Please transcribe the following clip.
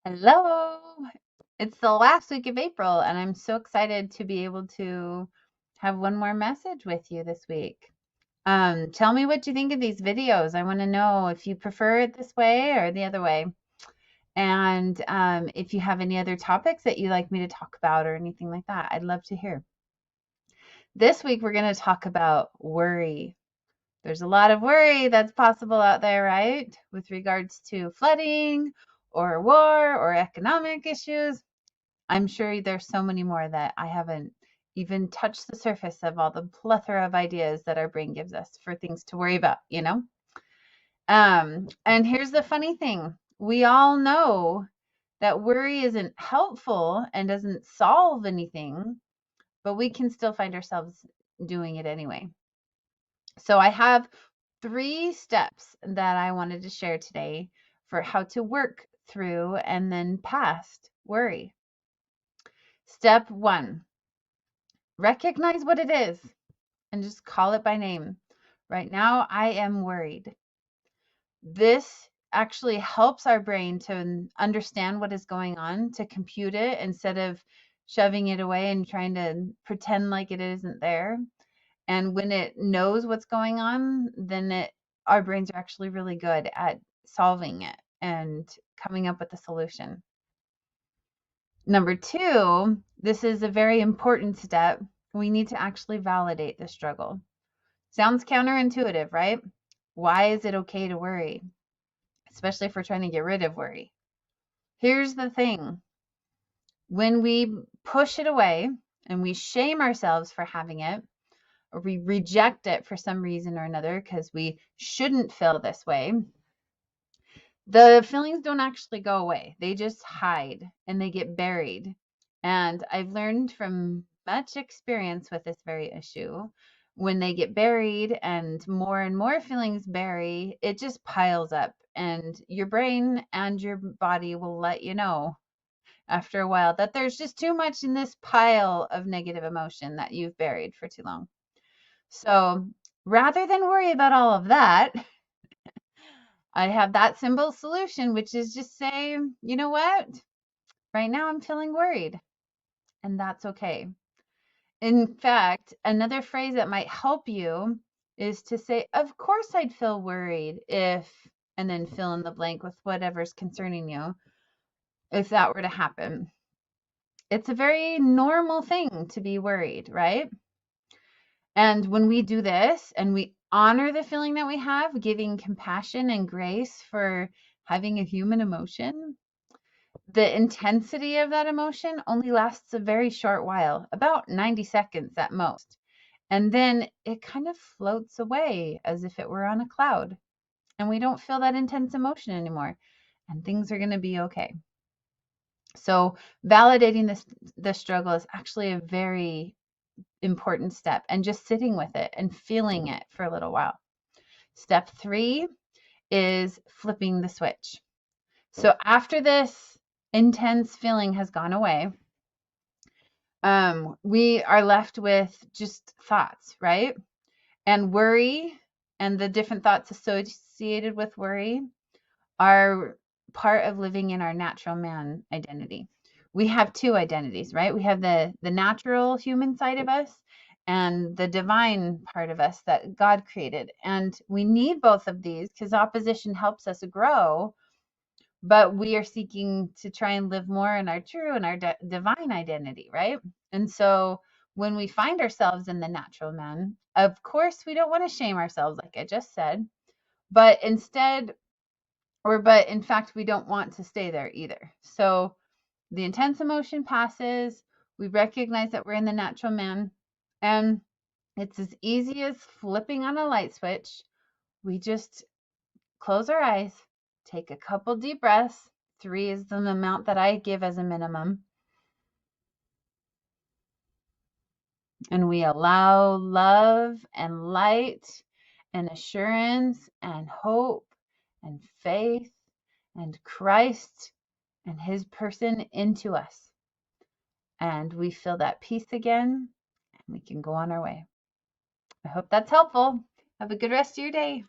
Hello. It's the last week of April, and I'm so excited to be able to have one more message with you this week. Tell me what you think of these videos. I want to know if you prefer it this way or the other way. And if you have any other topics that you'd like me to talk about or anything like that, I'd love to hear. This week, we're going to talk about worry. There's a lot of worry that's possible out there, right? With regards to flooding or war or economic issues. I'm sure there's so many more that I haven't even touched the surface of all the plethora of ideas that our brain gives us for things to worry about. And here's the funny thing. We all know that worry isn't helpful and doesn't solve anything, but we can still find ourselves doing it anyway. So I have 3 steps that I wanted to share today for how to work through and then past worry. Step 1, recognize what it is and just call it by name. Right now, I am worried. This actually helps our brain to understand what is going on, to compute it instead of shoving it away and trying to pretend like it isn't there. And when it knows what's going on, then our brains are actually really good at solving it and coming up with a solution. Number 2, this is a very important step. We need to actually validate the struggle. Sounds counterintuitive, right? Why is it okay to worry? Especially if we're trying to get rid of worry. Here's the thing. When we push it away and we shame ourselves for having it, or we reject it for some reason or another because we shouldn't feel this way, the feelings don't actually go away. They just hide and they get buried. And I've learned from much experience with this very issue, when they get buried and more feelings bury, it just piles up. And your brain and your body will let you know after a while that there's just too much in this pile of negative emotion that you've buried for too long. So rather than worry about all of that, I have that simple solution, which is just say, you know what? Right now I'm feeling worried, and that's okay. In fact, another phrase that might help you is to say, of course I'd feel worried if, and then fill in the blank with whatever's concerning you, if that were to happen. It's a very normal thing to be worried, right? And when we do this and we honor the feeling that we have, giving compassion and grace for having a human emotion, the intensity of that emotion only lasts a very short while, about 90 seconds at most. And then it kind of floats away as if it were on a cloud. And we don't feel that intense emotion anymore. And things are going to be okay. So validating the struggle is actually a very important step, and just sitting with it and feeling it for a little while. Step 3 is flipping the switch. So after this intense feeling has gone away, we are left with just thoughts, right? And worry and the different thoughts associated with worry are part of living in our natural man identity. We have 2 identities, right? We have the natural human side of us and the divine part of us that God created. And we need both of these because opposition helps us grow, but we are seeking to try and live more in our true and our divine identity, right? And so when we find ourselves in the natural man, of course, we don't want to shame ourselves, like I just said, but in fact, we don't want to stay there either. So the intense emotion passes. We recognize that we're in the natural man, and it's as easy as flipping on a light switch. We just close our eyes, take a couple deep breaths. 3 is the amount that I give as a minimum. And we allow love and light and assurance and hope and faith and Christ and his person into us. And we feel that peace again, and we can go on our way. I hope that's helpful. Have a good rest of your day.